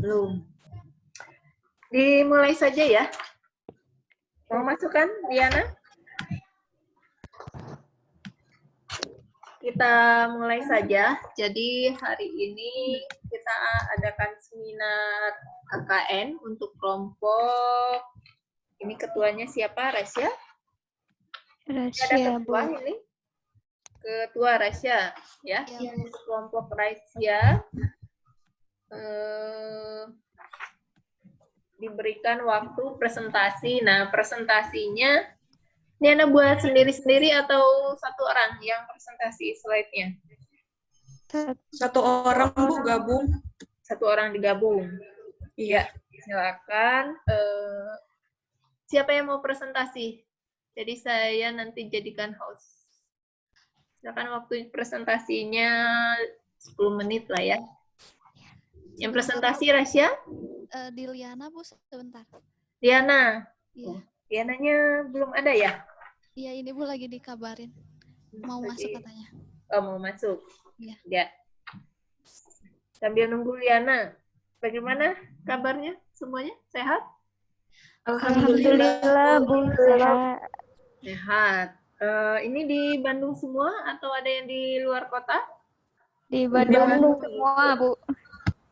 Belum. Dimulai saja ya. Mau masuk kan, Diana? Kita mulai saja. Jadi hari ini kita adakan seminar KKN untuk kelompok. Ini ketuanya siapa, Rasya? Ada ketua ini? Ketua Rasya, ya? Untuk kelompok Rasya. Diberikan waktu presentasi. Nah, presentasinya ini Anda buat sendiri-sendiri atau satu orang yang presentasi slide-nya? Satu orang, Bu, gabung. Satu orang digabung. Iya, silakan. Siapa yang mau presentasi? Jadi saya nanti jadikan host. Silakan waktu presentasinya 10 menit lah ya. Yang presentasi Rasya? Diliana, Bu, sebentar. Diana? Iya. Diananya belum ada ya? Iya, ini Bu lagi dikabarin. Mau masuk katanya. Oh, mau masuk? Iya. Ya. Sambil nunggu Liana, bagaimana kabarnya semuanya? Sehat? Alhamdulillah, Bu, sehat. Sehat. Ini di Bandung semua atau ada yang di luar kota? Di Bandung semua, Bu.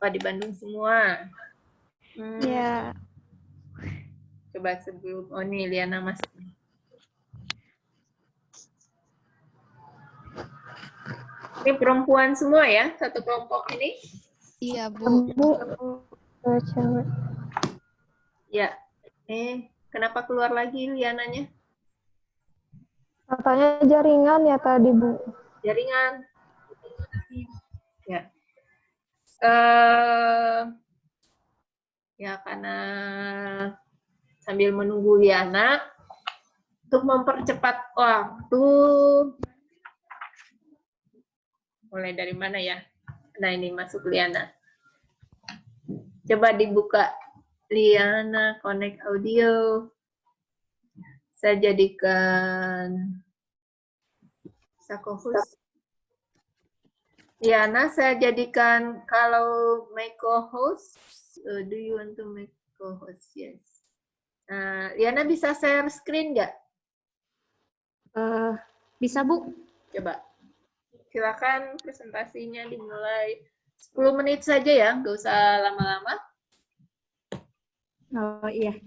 Oh, di Bandung semua. Ya. Coba sebelum, oh nih Liana masuk. Ini perempuan semua ya, satu kelompok ini? Iya, Bu. Cewek. Ya. Kenapa keluar lagi Liananya? Katanya jaringan ya tadi, Bu. Jaringan. Ya. Ya, karena sambil menunggu Liana, untuk mempercepat waktu, mulai dari mana ya? Nah, ini masuk Liana. Coba dibuka Liana, connect audio. Saya jadikan co-host. Liana, saya jadikan kalau make co-host. Do you want to make co-host? Yes. Liana bisa share screen nggak? Bisa, Bu. Coba. Silakan presentasinya dimulai 10 menit saja ya, nggak usah lama-lama. Oh, iya.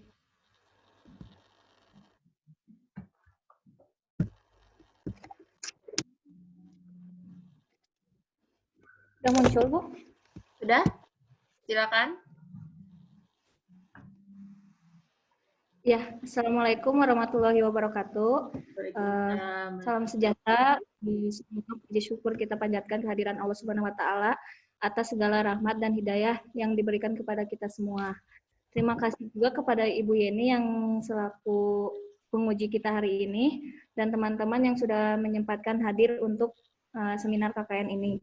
Udah muncul, Bu? Sudah? Silakan. Ya, Assalamualaikum warahmatullahi wabarakatuh. Salam sejahtera. Semoga puji syukur kita panjatkan kehadiran Allah Subhanahu wa Ta'ala atas segala rahmat dan hidayah yang diberikan kepada kita semua. Terima kasih juga kepada Ibu Yeni yang selaku penguji kita hari ini dan teman-teman yang sudah menyempatkan hadir untuk seminar KKN ini.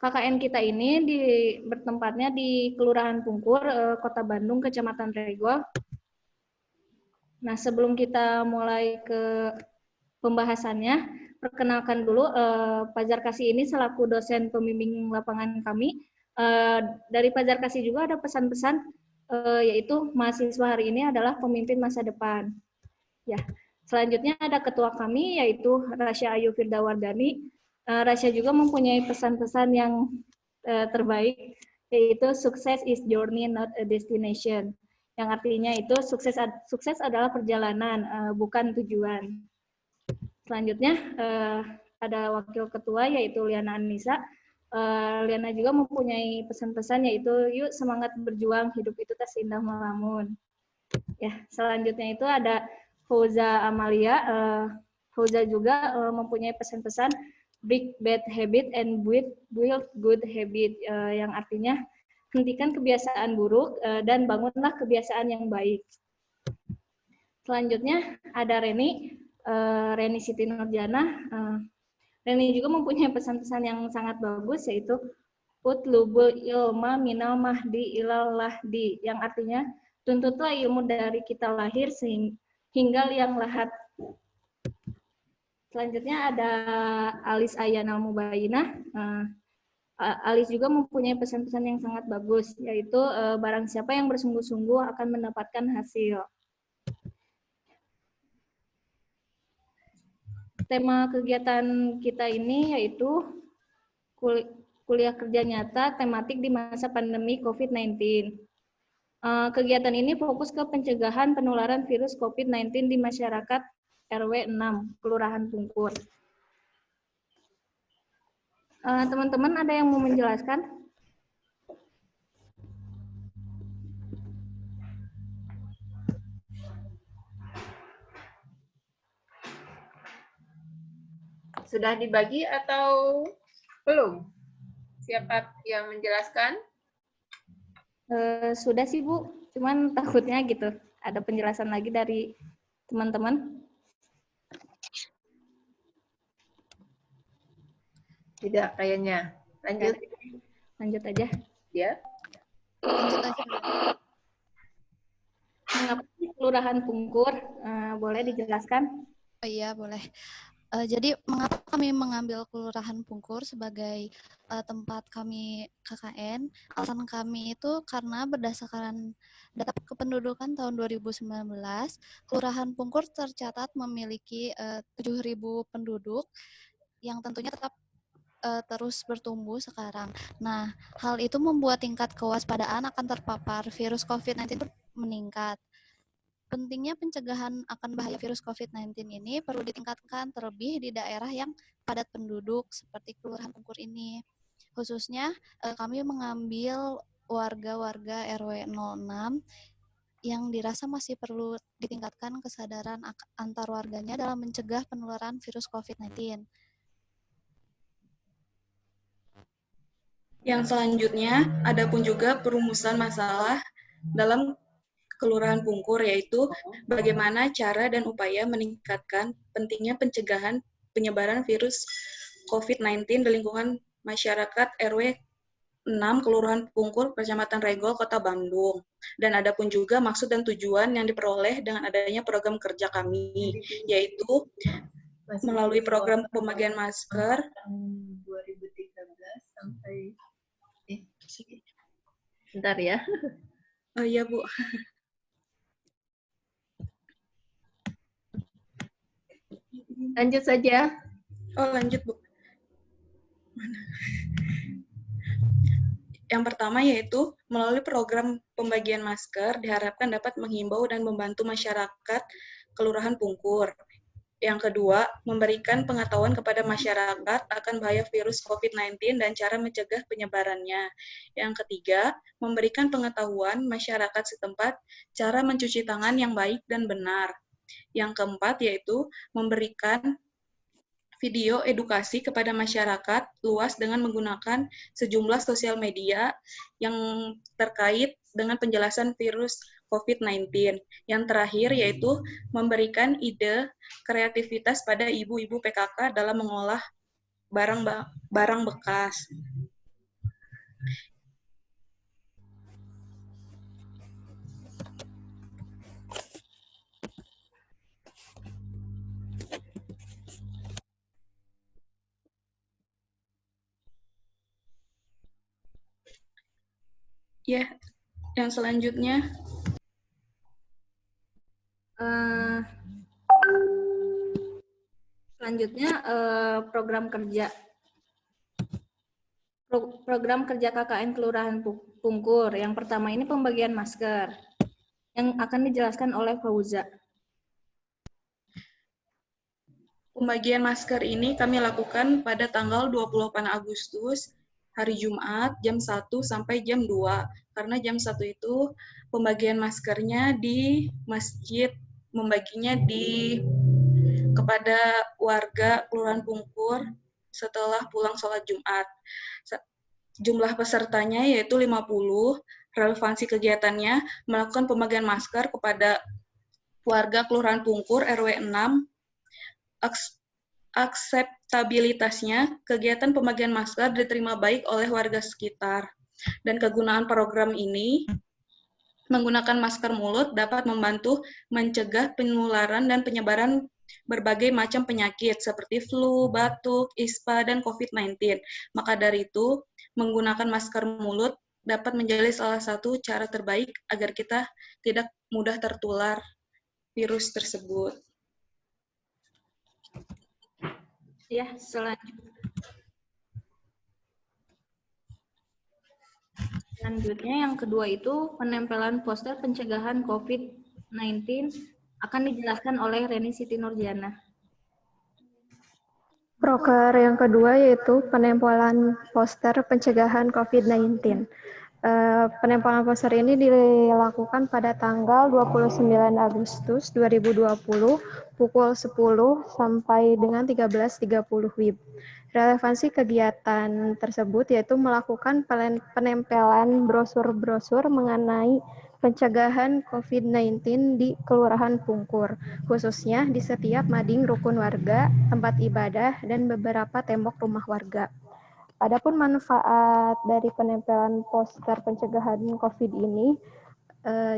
KKN kita ini bertempatnya di Kelurahan Pungkur, Kota Bandung, Kecamatan Regol. Nah, sebelum kita mulai ke pembahasannya, perkenalkan dulu Pajar Kasih ini selaku dosen pembimbing lapangan kami. Dari Pajar Kasih juga ada pesan-pesan, yaitu mahasiswa hari ini adalah pemimpin masa depan. Ya, selanjutnya ada ketua kami, yaitu Rasya Ayu Firdawardani. Rasya juga mempunyai pesan-pesan yang terbaik, yaitu sukses is journey not a destination, yang artinya itu sukses adalah perjalanan, bukan tujuan. Selanjutnya ada wakil ketua yaitu Liana Anissa. Liana juga mempunyai pesan-pesan yaitu yuk semangat berjuang, hidup itu tak seindah melamun. Ya, selanjutnya itu ada Fauza Amalia. Fauza juga mempunyai pesan-pesan break bad habit and build good habit, yang artinya hentikan kebiasaan buruk dan bangunlah kebiasaan yang baik. Selanjutnya ada Reni Siti Nurjana. Reni juga mempunyai pesan-pesan yang sangat bagus, yaitu utlubul ilma minal mahdi ilal lahdi, yang artinya tuntutlah ilmu dari kita lahir hingga liang lahat. Selanjutnya ada Alis Ayanal Mubayinah. Alis juga mempunyai pesan-pesan yang sangat bagus, yaitu barang siapa yang bersungguh-sungguh akan mendapatkan hasil. Tema kegiatan kita ini yaitu kuliah kerja nyata tematik di masa pandemi COVID-19. Kegiatan ini fokus ke pencegahan penularan virus COVID-19 di masyarakat RW 6, Kelurahan Pungkur. Teman-teman ada yang mau menjelaskan? Sudah dibagi atau belum? Siapa yang menjelaskan? Sudah sih Bu, cuman takutnya gitu. Ada penjelasan lagi dari teman-teman? Tidak kayaknya. Lanjut. Lanjut aja. Ya. Lanjut aja. Mengapa sih Kelurahan Pungkur? Boleh dijelaskan? Oh iya, boleh. Jadi mengapa kami mengambil Kelurahan Pungkur sebagai tempat kami KKN? Alasan kami itu karena berdasarkan data kependudukan tahun 2019, Kelurahan Pungkur tercatat memiliki 7.000 penduduk yang tentunya tetap terus bertumbuh sekarang. Nah, hal itu membuat tingkat kewaspadaan akan terpapar virus COVID-19 meningkat. Pentingnya pencegahan akan bahaya virus COVID-19 ini perlu ditingkatkan terlebih di daerah yang padat penduduk seperti Kelurahan Pungkur ini. Khususnya kami mengambil warga-warga RW 06 yang dirasa masih perlu ditingkatkan kesadaran antar warganya dalam mencegah penularan virus COVID-19. Yang selanjutnya, ada pun juga perumusan masalah dalam Kelurahan Pungkur, yaitu bagaimana cara dan upaya meningkatkan pentingnya pencegahan penyebaran virus COVID-19 di lingkungan masyarakat RW 6 Kelurahan Pungkur, Kecamatan Regol, Kota Bandung. Dan ada pun juga maksud dan tujuan yang diperoleh dengan adanya program kerja kami, yaitu melalui program pembagian masker 2013 sampai bentar ya. Oh iya Bu. Lanjut saja. Oh lanjut Bu. Yang pertama yaitu melalui program pembagian masker diharapkan dapat menghimbau dan membantu masyarakat Kelurahan Pungkur. Yang kedua, memberikan pengetahuan kepada masyarakat akan bahaya virus COVID-19 dan cara mencegah penyebarannya. Yang ketiga, memberikan pengetahuan masyarakat setempat cara mencuci tangan yang baik dan benar. Yang keempat yaitu memberikan video edukasi kepada masyarakat luas dengan menggunakan sejumlah sosial media yang terkait dengan penjelasan virus COVID-19. Yang terakhir yaitu memberikan ide kreativitas pada ibu-ibu PKK dalam mengolah barang bekas. Ya, yang selanjutnya. Selanjutnya program kerja. Program kerja KKN Kelurahan Pungkur. Yang pertama ini pembagian masker yang akan dijelaskan oleh Fauza. Pembagian masker ini kami lakukan pada tanggal 28 Agustus, hari Jumat, jam 1 sampai jam 2. Karena jam 1 itu pembagian maskernya di masjid, membaginya kepada warga Kelurahan Pungkur setelah pulang sholat Jumat. Jumlah pesertanya yaitu 50, relevansi kegiatannya melakukan pembagian masker kepada warga Kelurahan Pungkur RW 6, akseptabilitasnya, kegiatan pembagian masker diterima baik oleh warga sekitar. Dan kegunaan program ini, menggunakan masker mulut dapat membantu mencegah penularan dan penyebaran berbagai macam penyakit seperti flu, batuk, ispa, dan COVID-19. Maka dari itu, menggunakan masker mulut dapat menjadi salah satu cara terbaik agar kita tidak mudah tertular virus tersebut. Ya, selanjutnya yang kedua itu penempelan poster pencegahan COVID-19 akan dijelaskan oleh Reni Siti Nurjana. Proker yang kedua yaitu penempelan poster pencegahan COVID-19. Penempelan poster ini dilakukan pada tanggal 29 Agustus 2020 pukul 10 sampai dengan 13.30 WIB. Relevansi kegiatan tersebut yaitu melakukan penempelan brosur-brosur mengenai pencegahan COVID-19 di Kelurahan Pungkur, khususnya di setiap mading rukun warga, tempat ibadah, dan beberapa tembok rumah warga. Adapun manfaat dari penempelan poster pencegahan COVID ini,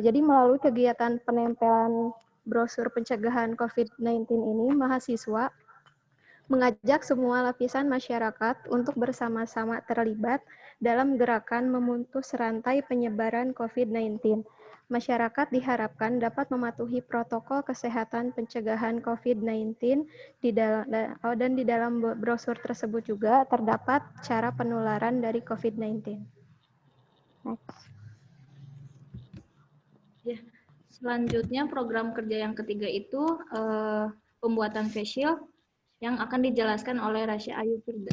jadi melalui kegiatan penempelan brosur pencegahan COVID-19 ini, mahasiswa mengajak semua lapisan masyarakat untuk bersama-sama terlibat dalam gerakan memutus rantai penyebaran COVID-19. Masyarakat diharapkan dapat mematuhi protokol kesehatan pencegahan COVID-19 dan di dalam brosur tersebut juga terdapat cara penularan dari COVID-19. Next. Ya, selanjutnya program kerja yang ketiga itu pembuatan face shield yang akan dijelaskan oleh Rasya Ayu Firda.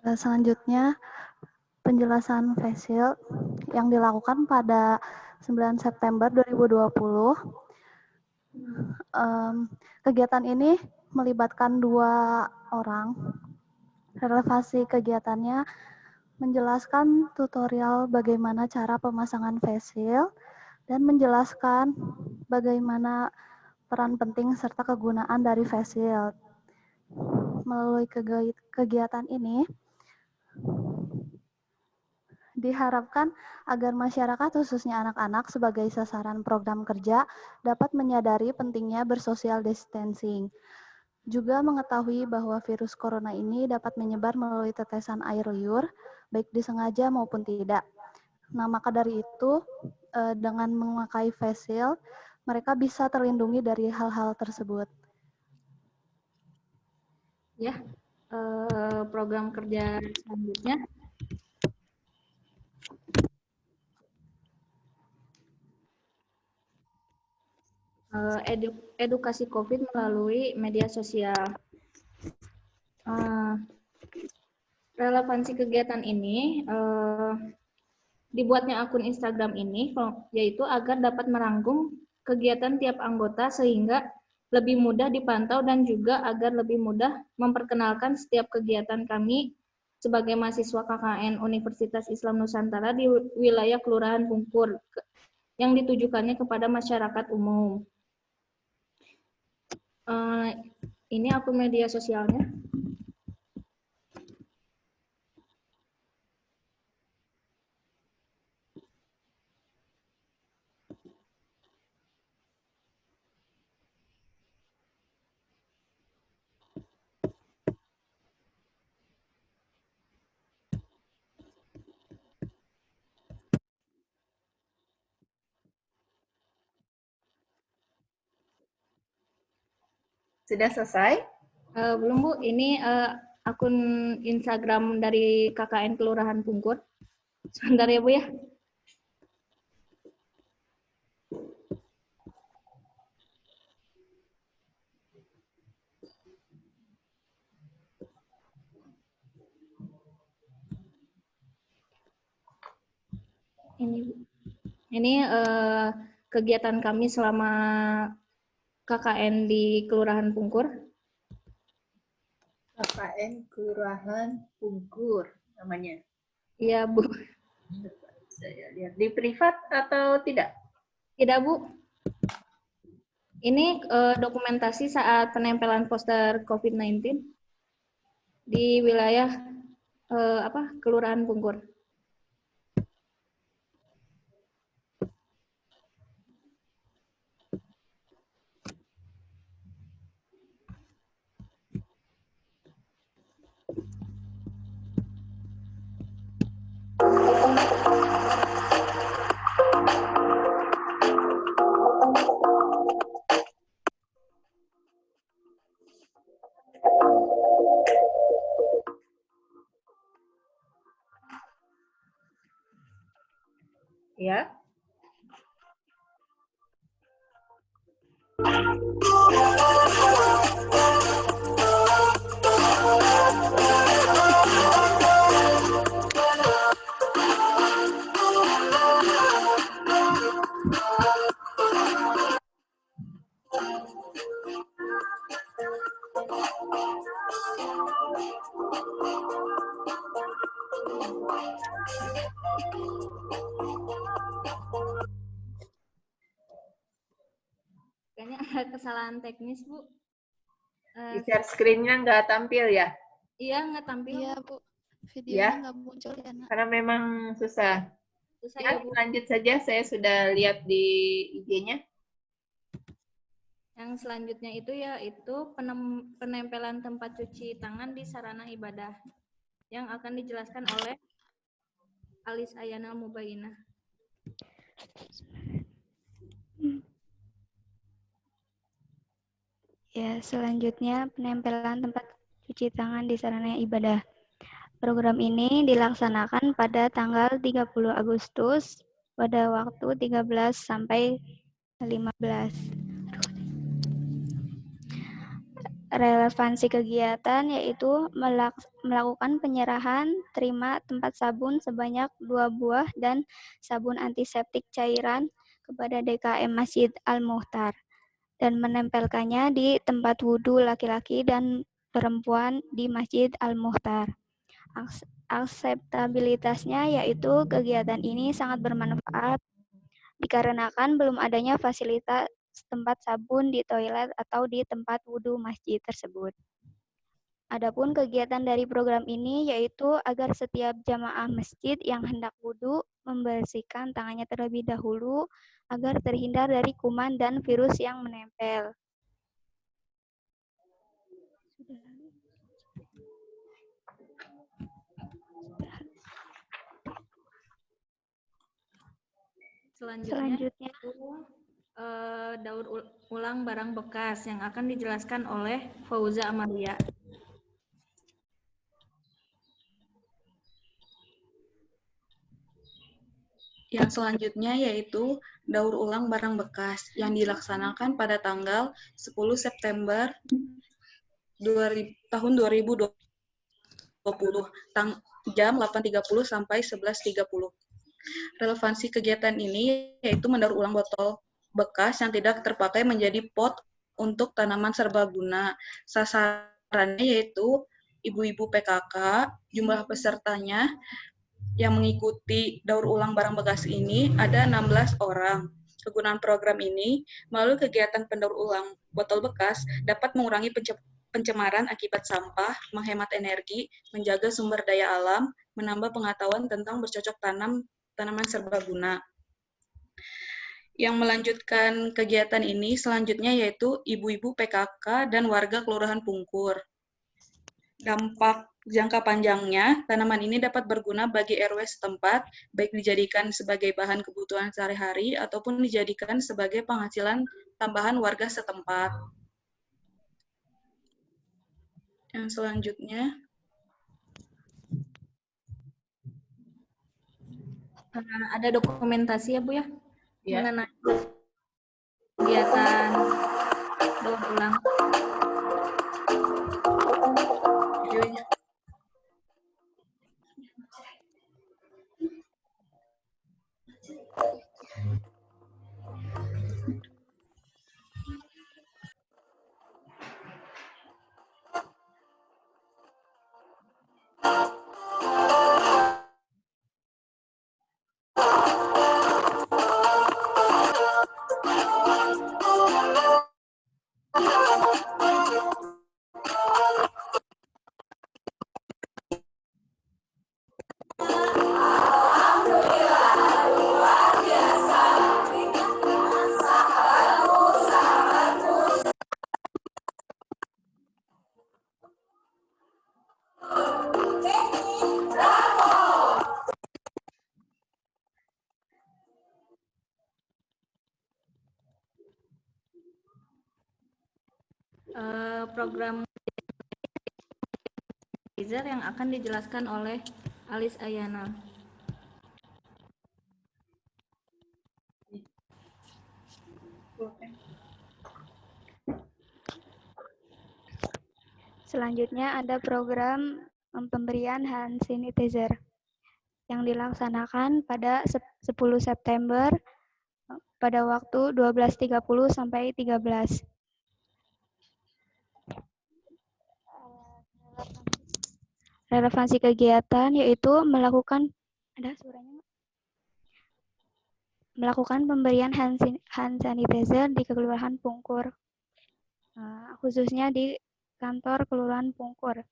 Selanjutnya, penjelasan face shield yang dilakukan pada 9 September 2020. Kegiatan ini melibatkan 2 orang. Relevansi kegiatannya menjelaskan tutorial bagaimana cara pemasangan face shield dan menjelaskan bagaimana peran penting serta kegunaan dari face shield. Melalui kegiatan ini, diharapkan agar masyarakat khususnya anak-anak sebagai sasaran program kerja dapat menyadari pentingnya bersosial distancing. Juga mengetahui bahwa virus corona ini dapat menyebar melalui tetesan air liur, baik disengaja maupun tidak. Nah, maka dari itu, dengan memakai face shield, mereka bisa terlindungi dari hal-hal tersebut. Ya, program kerja selanjutnya. Edukasi COVID melalui media sosial. Relevansi kegiatan ini dibuatnya akun Instagram ini yaitu agar dapat merangkum kegiatan tiap anggota sehingga lebih mudah dipantau dan juga agar lebih mudah memperkenalkan setiap kegiatan kami sebagai mahasiswa KKN Universitas Islam Nusantara di wilayah Kelurahan Pungkur yang ditujukannya kepada masyarakat umum. Ini akun media sosialnya. Sudah selesai? Belum Bu, ini akun Instagram dari KKN Kelurahan Pungkur. Sebentar ya Bu ya. Ini kegiatan kami selama KKN di Kelurahan Pungkur. KKN Kelurahan Pungkur namanya. Iya Bu. Saya lihat di privat atau tidak? Tidak Bu. Ini dokumentasi saat penempelan poster COVID-19 di wilayah Kelurahan Pungkur. Kayaknya ada kesalahan teknis, Bu. Di share screen-nya nggak tampil ya? Iya, nggak tampil. Iya, Bu. Videonya Ya, nggak muncul ya, Nak. karena memang susah. Susah Ya, ya, Bu. lanjut saja. Saya sudah lihat di IG-nya. Yang selanjutnya itu yaitu penempelan tempat cuci tangan di sarana ibadah yang akan dijelaskan oleh Alis Ayana Mubainah. Ya, selanjutnya penempelan tempat cuci tangan di sarana ibadah. Program ini dilaksanakan pada tanggal 30 Agustus pada waktu 13 sampai 15. Relevansi kegiatan yaitu melakukan penyerahan terima tempat sabun sebanyak 2 buah dan sabun antiseptik cairan kepada DKM Masjid Al-Muhtar dan menempelkannya di tempat wudhu laki-laki dan perempuan di Masjid Al-Muhtar. Akseptabilitasnya yaitu kegiatan ini sangat bermanfaat dikarenakan belum adanya fasilitas tempat sabun di toilet atau di tempat wudhu masjid tersebut. Adapun kegiatan dari program ini yaitu agar setiap jamaah masjid yang hendak wudhu membersihkan tangannya terlebih dahulu agar terhindar dari kuman dan virus yang menempel. Selanjutnya itu daur ulang barang bekas yang akan dijelaskan oleh Fauza Amalia. Yang selanjutnya yaitu daur ulang barang bekas yang dilaksanakan pada tanggal 10 September tahun 2020 jam 8.30 sampai 11.30. Relevansi kegiatan ini yaitu mendaur ulang botol bekas yang tidak terpakai menjadi pot untuk tanaman serbaguna. Sasarannya yaitu ibu-ibu PKK, jumlah pesertanya yang mengikuti daur ulang barang bekas ini ada 16 orang. Kegunaan program ini melalui kegiatan pendaur ulang botol bekas dapat mengurangi pencemaran akibat sampah, menghemat energi, menjaga sumber daya alam, menambah pengetahuan tentang bercocok tanam tanaman serbaguna. Yang melanjutkan kegiatan ini selanjutnya yaitu ibu-ibu PKK dan warga Kelurahan Pungkur. Dampak jangka panjangnya, tanaman ini dapat berguna bagi RW setempat, baik dijadikan sebagai bahan kebutuhan sehari-hari ataupun dijadikan sebagai penghasilan tambahan warga setempat. Yang selanjutnya, Ada dokumentasi ya, Bu ya? Ya. Mengenai kegiatan daur ulang. videonya. Program yang akan dijelaskan oleh Alis Ayana. Selanjutnya ada program pemberian hand sanitizer yang dilaksanakan pada 10 September pada waktu 12.30 sampai 13. Relevansi kegiatan yaitu melakukan pemberian hand sanitizer di Kelurahan Pungkur, khususnya di kantor Kelurahan Pungkur.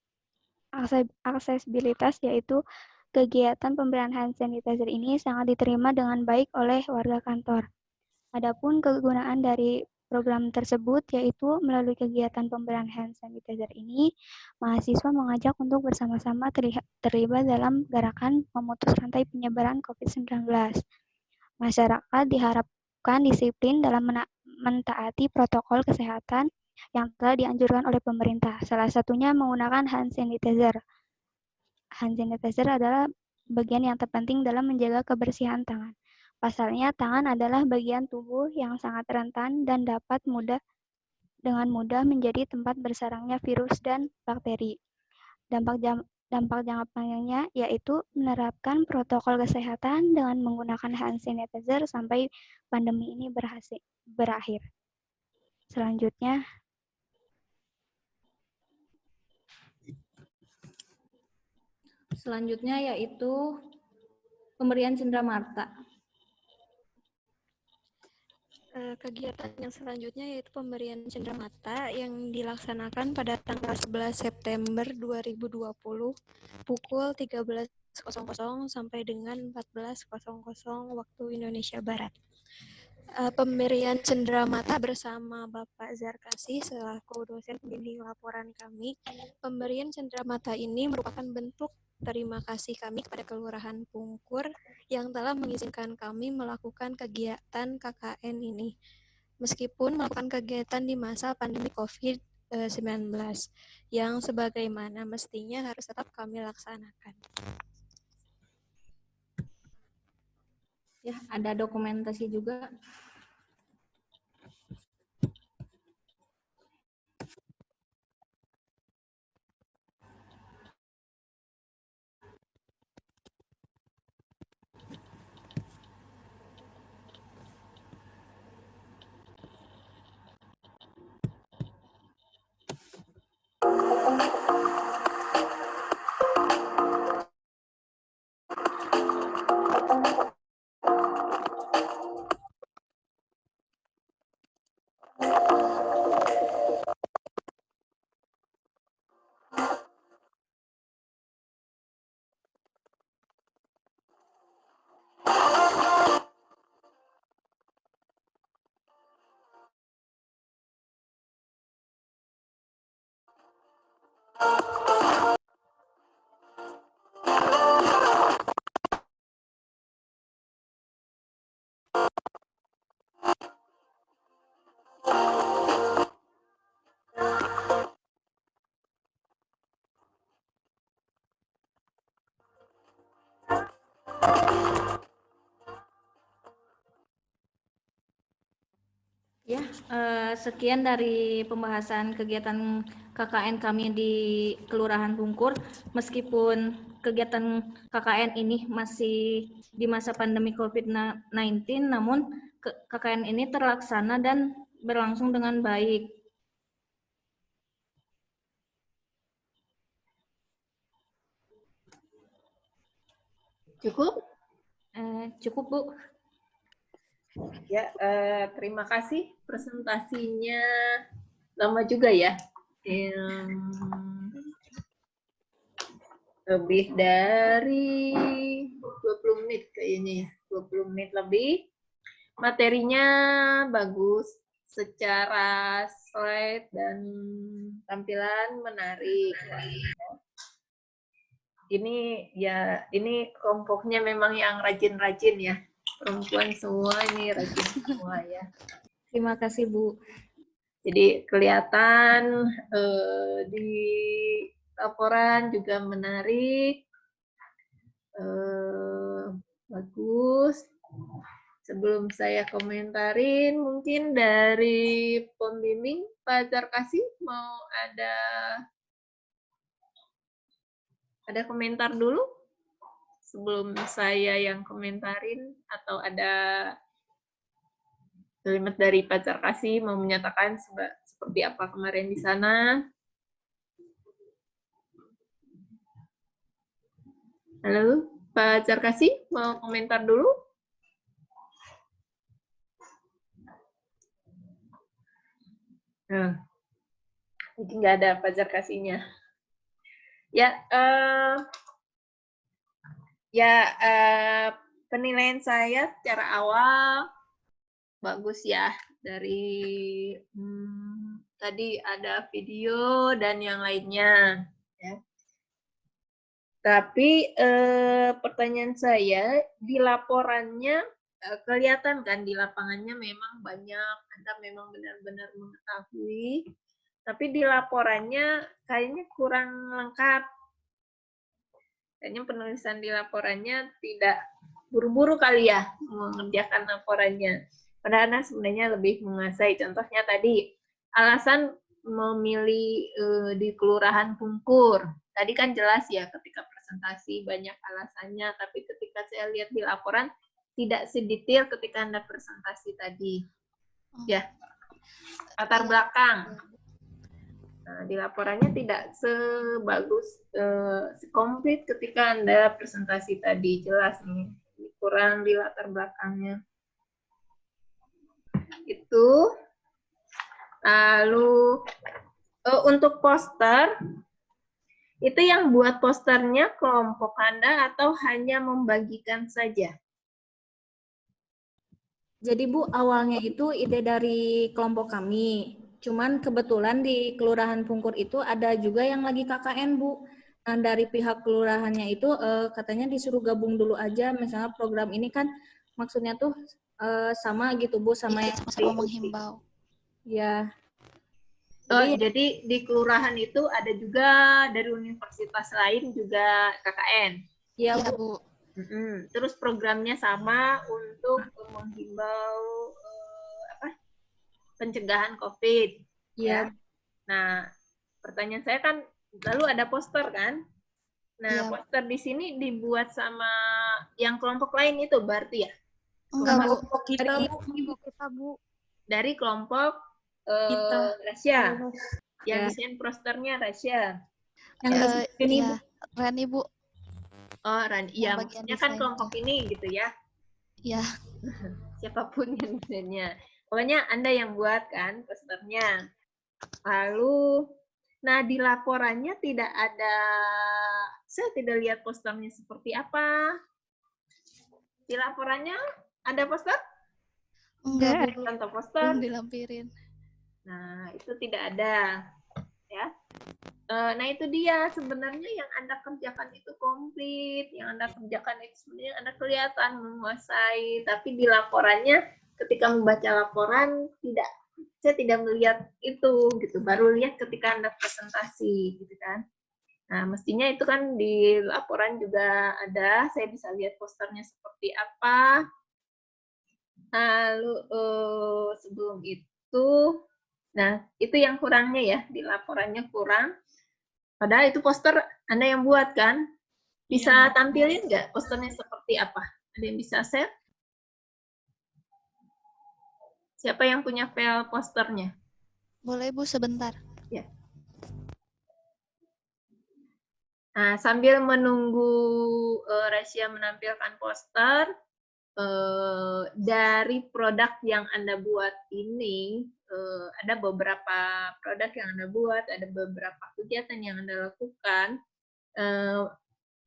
Aksesibilitas yaitu kegiatan pemberian hand sanitizer ini sangat diterima dengan baik oleh warga kantor. Adapun kegunaan dari program tersebut yaitu melalui kegiatan pemberian hand sanitizer ini, mahasiswa mengajak untuk bersama-sama terlibat dalam gerakan memutus rantai penyebaran COVID-19. Masyarakat diharapkan disiplin dalam mentaati protokol kesehatan yang telah dianjurkan oleh pemerintah. Salah satunya menggunakan hand sanitizer. Hand sanitizer adalah bagian yang terpenting dalam menjaga kebersihan tangan. Pasalnya, tangan adalah bagian tubuh yang sangat rentan dan dapat dengan mudah menjadi tempat bersarangnya virus dan bakteri. Dampak jangka panjangnya yaitu menerapkan protokol kesehatan dengan menggunakan hand sanitizer sampai pandemi ini berakhir. Selanjutnya, yaitu pemberian cenderamata. Kegiatan yang selanjutnya yaitu pemberian cenderamata yang dilaksanakan pada tanggal 11 September 2020 pukul 13.00 sampai dengan 14.00 waktu Indonesia Barat. Pemberian cenderamata bersama Bapak Zarkasi selaku dosen pembimbing laporan kami. Pemberian cenderamata ini merupakan bentuk terima kasih kami kepada Kelurahan Pungkur yang telah mengizinkan kami melakukan kegiatan KKN ini. Meskipun melakukan kegiatan di masa pandemi COVID-19 yang sebagaimana mestinya harus tetap kami laksanakan. Ya, ada dokumentasi juga. Ya, sekian dari pembahasan kegiatan KKN kami di Kelurahan Pungkur. Meskipun kegiatan KKN ini masih di masa pandemi COVID-19, namun KKN ini terlaksana dan berlangsung dengan baik. Cukup? Cukup, Bu. Ya, terima kasih presentasinya. Lama juga ya. Lebih dari 20 menit kayaknya ya. 20 menit lebih. Materinya bagus. Secara slide dan tampilan menarik. Ini kelompoknya memang yang rajin-rajin ya. Perempuan semua ini rajin semua ya. Terima kasih, Bu. Jadi kelihatan di laporan juga menarik, bagus. Sebelum saya komentarin, mungkin dari pembimbing Pak Zarkasi mau ada Ada komentar dulu sebelum saya yang komentarin, atau ada kalimat dari Pak Carkasih mau menyatakan seperti apa kemarin di sana? Halo, Pak Carkasih mau komentar dulu? Nah, jadi nggak ada Pak Carkasihnya. Penilaian saya secara awal bagus ya, dari tadi ada video dan yang lainnya ya. Tapi pertanyaan saya, di laporannya kelihatan kan di lapangannya memang banyak, Anda memang benar-benar mengetahui, tapi di laporannya kayaknya kurang lengkap. Kayaknya penulisan di laporannya tidak buru-buru kali ya mengerjakan laporannya. Padahal Anda sebenarnya lebih menguasai. Contohnya tadi, alasan memilih di Kelurahan Pungkur. Tadi kan jelas ya ketika presentasi banyak alasannya, tapi ketika saya lihat di laporan tidak sedetail ketika Anda presentasi tadi. Ya, latar belakang. Nah, di laporannya tidak sebagus, sekomplit ketika Anda presentasi tadi. Jelas nih, kurang di latar belakangnya. Itu. Lalu, untuk poster, itu yang buat posternya kelompok Anda atau hanya membagikan saja? Jadi Bu, awalnya itu ide dari kelompok kami. Cuman kebetulan di Kelurahan Pungkur itu ada juga yang lagi KKN, Bu. Nah, dari pihak kelurahannya itu katanya disuruh gabung dulu aja. Misalnya program ini kan maksudnya tuh sama gitu, Bu, sama yang sama menghimbau. Ya. Jadi di kelurahan itu ada juga dari universitas lain juga KKN? Iya, Ya, Bu. Terus programnya sama untuk menghimbau pencegahan COVID. Iya. Ya. Nah, pertanyaan saya kan lalu ada poster kan? Nah, poster di sini dibuat sama yang kelompok lain itu berarti ya? Enggak, Bu. Kelompok kita, Bu. Dari kelompok Rasya. Yang desain posternya Rasya. Yang ini, Bu. Rani, Bu. Oh, Rani. Iya, maksudnya kan kelompok ini gitu ya? Iya. Siapapun yang desainnya. Pokoknya Anda yang buat kan posternya. Lalu, nah di laporannya tidak ada, saya tidak lihat posternya seperti apa. Di laporannya ada poster? Enggak, Bu. Contoh poster. Belum dilampirin. Nah, itu tidak ada. Ya. Nah, itu dia sebenarnya yang Anda kerjakan itu komplit. Yang Anda kerjakan itu sebenarnya Anda kelihatan menguasai. Tapi di laporannya, ketika membaca laporan, saya tidak melihat itu gitu. Baru lihat ketika Anda presentasi gitu kan. Nah, mestinya itu kan di laporan juga ada, saya bisa lihat posternya seperti apa. Lalu sebelum itu, nah itu yang kurangnya ya, di laporannya kurang. Padahal itu poster Anda yang buat kan? Bisa tampilin nggak posternya seperti apa? Ada yang bisa share? Siapa yang punya file posternya? Boleh, Bu, sebentar. Ya. Nah, sambil menunggu Rasya menampilkan poster, dari produk yang Anda buat ini, ada beberapa produk yang Anda buat, ada beberapa kegiatan yang Anda lakukan.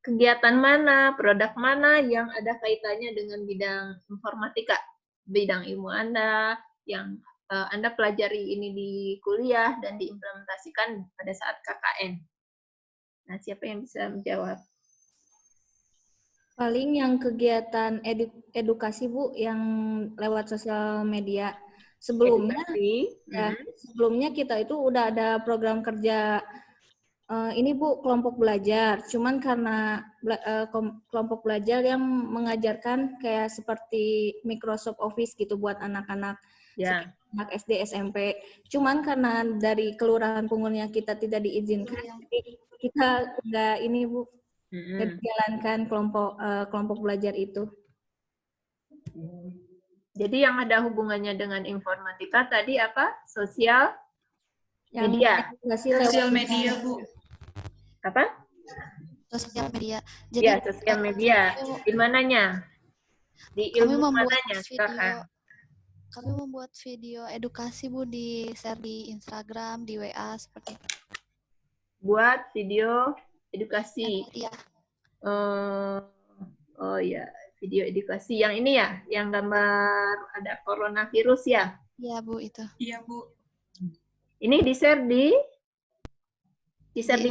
Kegiatan mana, produk mana yang ada kaitannya dengan bidang informatika, bidang ilmu Anda, yang Anda pelajari ini di kuliah dan diimplementasikan pada saat KKN. Nah, siapa yang bisa menjawab? Paling yang kegiatan edukasi, Bu, yang lewat sosial media. Sebelumnya, sebelumnya kita itu udah ada program kerja ini, Bu, kelompok belajar. Cuman karena kelompok belajar yang mengajarkan kayak seperti Microsoft Office gitu buat anak-anak anak SD, SMP. Cuman karena dari Kelurahan Pungkurnya kita tidak diizinkan, jadi kita udah ini, Bu, Mm-mm. jalankan kelompok belajar itu. Jadi yang ada hubungannya dengan informatika tadi apa? Sosial Yang media. edukasi Sosial lewat media, Bu. Apa? Sosial media. Ya, Jadi sosial media. Di mananya? Di kami ilmu membuat mananya, video, Kakak? kami membuat video edukasi Bu, di share di Instagram, di WA seperti itu. Buat video edukasi. Iya, Oh ya, video edukasi yang ini ya, yang gambar ada coronavirus ya. iya Bu itu. Iya, Bu. Ini di-share di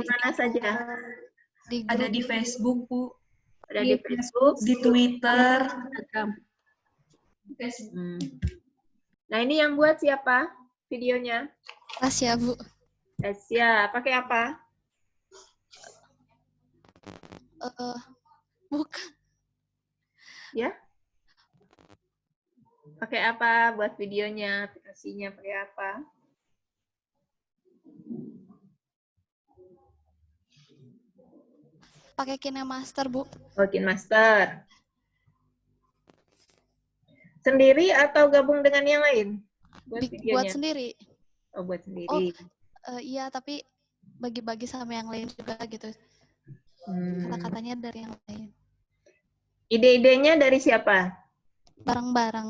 mana saja? Di Ada grup di Facebook, Bu. Ada di Facebook, Di Twitter. Hmm. Nah, ini yang buat siapa videonya? Tasya Bu. Asia, pakai apa? Bukan. Ya? Pakai apa buat videonya? Aplikasinya pakai apa? Pakai KineMaster Bu. Oh, KineMaster. Sendiri atau gabung dengan yang lain? Buat videonya? Buat sendiri. Oh, buat sendiri. Iya, tapi bagi-bagi sama yang lain juga gitu. Kata-katanya dari yang lain. Ide-idenya dari siapa? Bareng-bareng.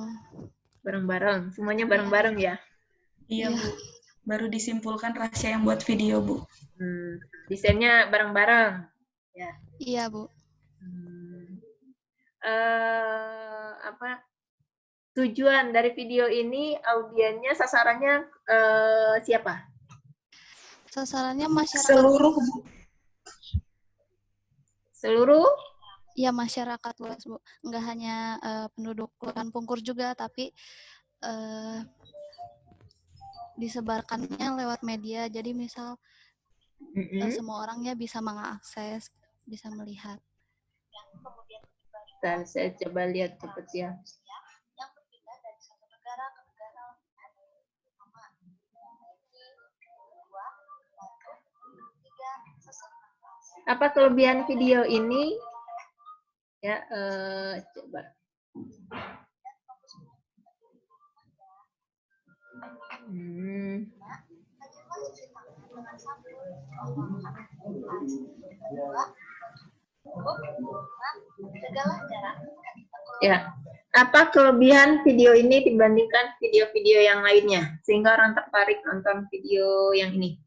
Bareng-bareng. Semuanya bareng-bareng ya? Iya, Bu. Baru disimpulkan Rasya yang buat video, Bu. Desainnya bareng-bareng. Ya. Iya, Bu. Apa tujuan dari video ini, audiennya, sasarannya siapa? Sasarannya masyarakat. Seluruh, Bu. Seluruh? Ya, masyarakat luas, Bu. Nggak hanya penduduk Kelurahan Pungkur juga, tapi disebarkannya lewat media. Jadi misal semua orangnya bisa mengakses, bisa melihat. Bentar, saya coba lihat cepat ya. Apa kelebihan video ini? Ya, coba. Ya, apa kelebihan video ini dibandingkan video-video yang lainnya sehingga orang tertarik nonton video yang ini?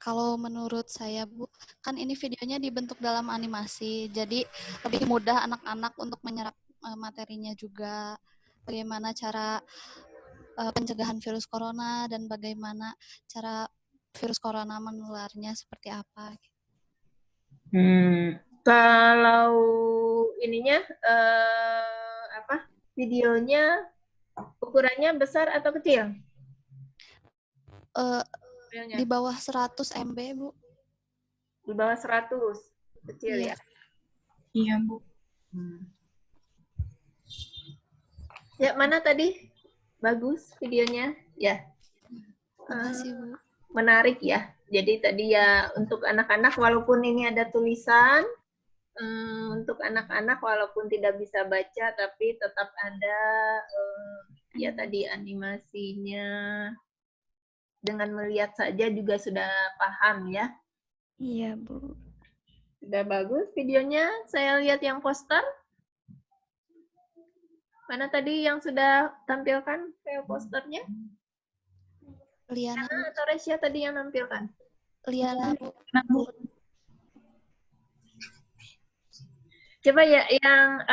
Kalau menurut saya, Bu, kan ini videonya dibentuk dalam animasi, jadi lebih mudah anak-anak untuk menyerap materinya juga. Bagaimana cara pencegahan virus corona dan bagaimana cara virus corona menularnya seperti apa. Kalau ininya videonya ukurannya besar atau kecil? Di bawah 100 MB, Bu. Di bawah 100, kecil ya? Iya, Bu. Ya, mana tadi? Bagus videonya, ya. Makasih, Bu. Menarik ya. Jadi tadi ya untuk anak-anak walaupun ini ada tulisan, untuk anak-anak walaupun tidak bisa baca tapi tetap ada ya tadi animasinya. Dengan melihat saja juga sudah paham ya. Iya, Bu. Sudah bagus videonya. Saya lihat yang poster. Mana tadi yang sudah tampilkan posternya? Liana atau Resya tadi yang nampilkan? Liana, Bu. Coba ya yang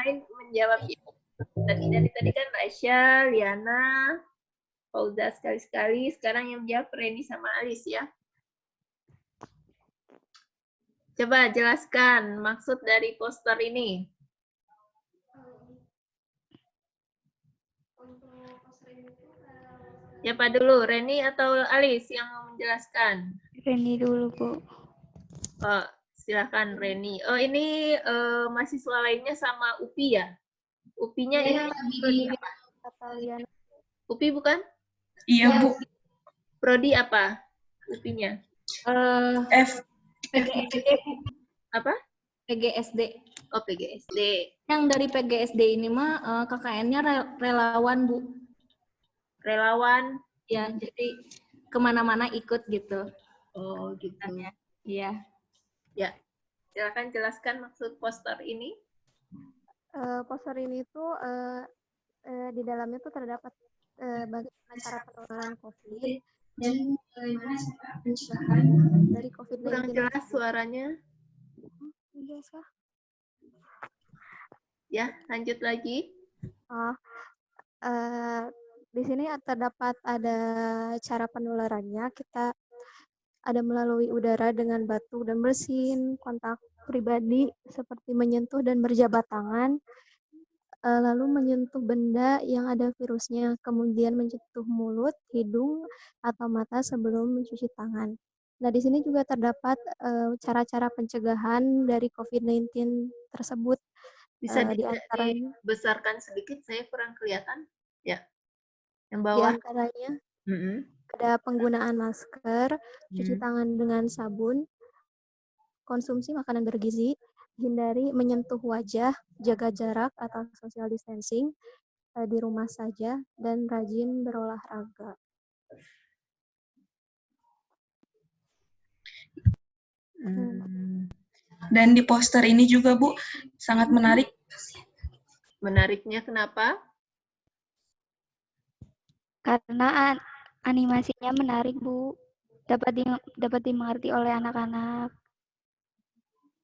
lain menjawab ya. Tadi kan Resya, Liana, Fauza sekali-sekali. Sekarang yang menjawab Reni sama Alis ya. Coba jelaskan maksud dari poster ini. Siapa dulu, Reni atau Alis yang mau menjelaskan? Reni dulu, Bu. Oh, silakan Reni. Oh, ini mahasiswa lainnya sama Upi ya? Upinya ini prodi apa? Upi bukan? Iya, Bu. Prodi apa? Upinya? F. PGSD. Apa? PGSD. Oh, PGSD. Yang dari PGSD ini mah KKN-nya relawan, Bu. Relawan. Ya, jadi kemana-mana ikut gitu. Oh, gitu. Iya. Ya, silakan jelaskan maksud poster ini. Poster ini tuh di dalamnya tuh terdapat bagaimana cara penularan COVID dan bagaimana cara pencegahan dari COVID-19. Kurang jelas suaranya. Jelas kah? Ya, lanjut lagi. Di sini terdapat ada cara penularannya. Kita ada melalui udara dengan batu dan bersin, kontak pribadi seperti menyentuh dan berjabat tangan, lalu menyentuh benda yang ada virusnya, kemudian menyentuh mulut, hidung, atau mata sebelum mencuci tangan. Nah, di sini juga terdapat cara-cara pencegahan dari COVID-19 tersebut. Bisa Di antaranya dibesarkan sedikit, saya kurang kelihatan. Ya, yang di bawah. antaranya ada penggunaan masker, cuci tangan dengan sabun, konsumsi makanan bergizi, hindari menyentuh wajah, jaga jarak atau social distancing di rumah saja, dan rajin berolahraga. Dan di poster ini juga, Bu, sangat menarik. Menariknya kenapa? Karena animasinya menarik, Bu. Dapat dimengerti oleh anak-anak.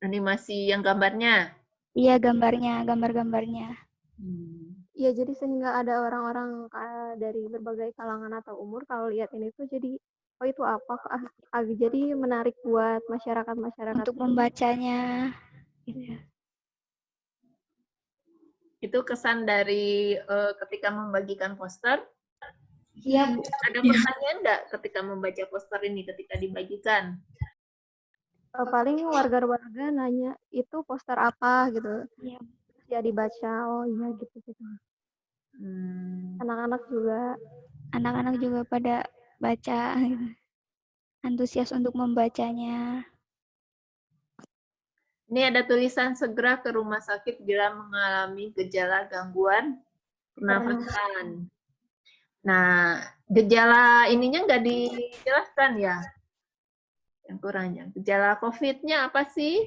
Animasi yang gambarnya? Iya, gambar-gambarnya. Iya, jadi sehingga ada orang-orang dari berbagai kalangan atau umur kalau lihat ini tuh jadi, oh itu apa? Jadi menarik buat masyarakat-masyarakat. Untuk membacanya. Gitu. Itu kesan dari ketika membagikan poster? Iya, Bu. Ada pertanyaan nggak ketika membaca poster ini, ketika dibagikan? Paling warga-warga nanya, itu poster apa gitu. Iya. Ya dibaca, oh iya gitu. Anak-anak juga pada baca, antusias untuk membacanya. Ini ada tulisan segera ke rumah sakit bila mengalami gejala gangguan pernafasan. Nah, gejala ininya nggak dijelaskan ya? Yang kurangnya. Gejala COVID-nya apa sih?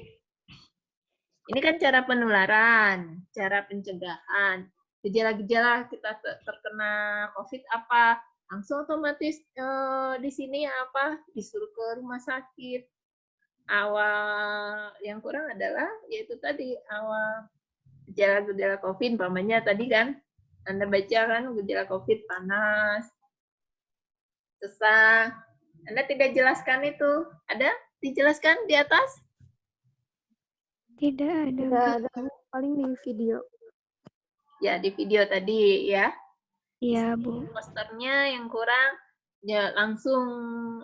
Ini kan cara penularan, cara pencegahan. Gejala-gejala kita terkena COVID apa? Langsung otomatis di sini apa? Disuruh ke rumah sakit. Awal yang kurang adalah yaitu tadi awal gejala-gejala COVID, umpamanya tadi kan Anda baca kan gejala COVID panas, sesak. Anda tidak jelaskan itu. Ada dijelaskan di atas? Tidak ada. Paling di video. Ya, di video tadi ya. Iya, Bu. Posternya yang kurang ya langsung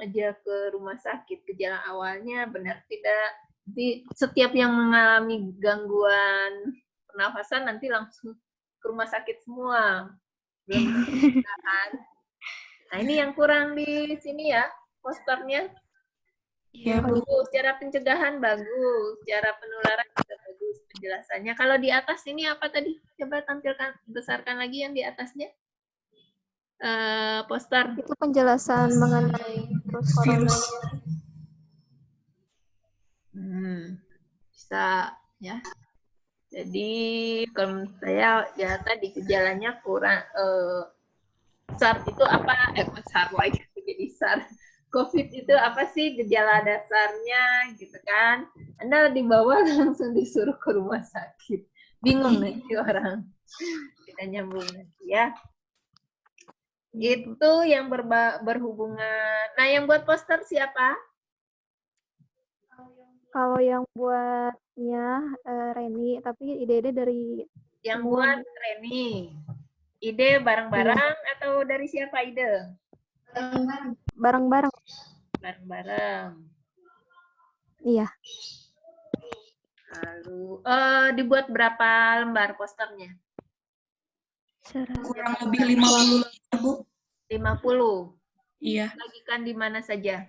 aja ke rumah sakit. Gejala awalnya benar tidak. Nanti setiap yang mengalami gangguan pernafasan nanti langsung ke rumah sakit semua. Belum kan? Nah, ini yang kurang di sini ya, posternya. Iya, Bu. Bagus, cara pencegahan bagus, cara penularan juga bagus penjelasannya. Kalau di atas ini apa tadi? Coba tampilkan, besarkan lagi yang di atasnya. Poster. Itu penjelasan mengenai virus corona. Bisa ya. Jadi kalau saya ya tadi gejalanya kurang SARS itu apa? SARS lagi jadi SARS. COVID itu apa sih gejala dasarnya gitu kan? Anda dibawa langsung disuruh ke rumah sakit. Bingung nanti orang. Kita nyambung nanti ya. Itu yang berhubungan. Nah, yang buat poster siapa? Kalau yang buatnya Reni, tapi ide-ide dari yang semua. Buat Reni. Ide bareng-bareng atau dari siapa ide? Bareng-bareng. Bareng-bareng. Iya. Lalu dibuat berapa lembar posternya? Kurang lebih 50, Bu. 50. Iya. Bagikan di mana saja?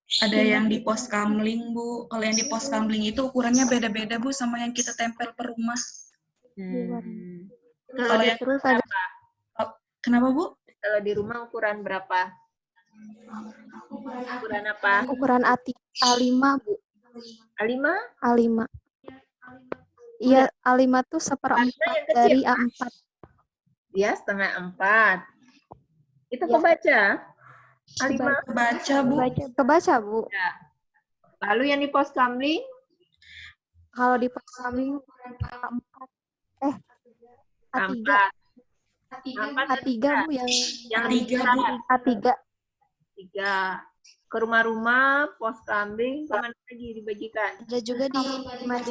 Ada yang di pos kamling, Bu. Kalau yang di pos kamling itu ukurannya beda-beda, Bu, sama yang kita tempel per rumah. Kalau di Terus rumah ada berapa? Oh, kenapa, Bu? Kalau di rumah ukuran berapa? Ukuran apa? ukuran A5, Bu. A5? A5. Iya, A5 tuh A5 seperempat yang kecil, dari Pak. A4. Ya, setengah 4. Itu Iya. kebaca? A5? Kebaca, Bu. Kebaca, Bu. Ya. Lalu yang di pos kamling? Kalau di pos kami ukuran A4. A3. A4 A3, Bu, yang yang A3, Bu. A3. 3. Ke rumah-rumah, pos kambing, kemana lagi dibagikan? Ada juga di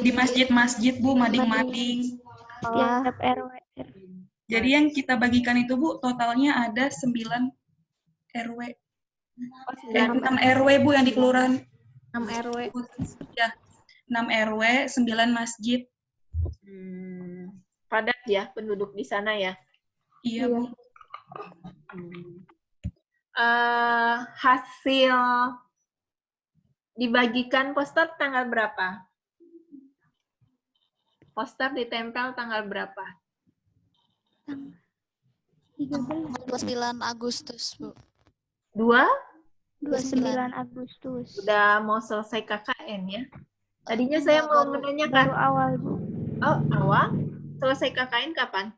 Di masjid-masjid, Bu, mading-mading. Wah, Tiap RW. Jadi yang kita bagikan itu, Bu, totalnya ada 9 RW. 6 RW, Bu, yang di kelurahan. 6 RW. Ya, 6 RW, 9 masjid. Padat ya penduduk di sana ya? Iya, Bu. Hasil dibagikan poster tanggal berapa? Poster ditempel tanggal berapa? 29 Agustus, Bu. 29 Agustus. Udah mau selesai KKN ya? Tadinya saya mau menanyakan. Baru awal, Bu. Oh, awal? Selesai KKN kapan?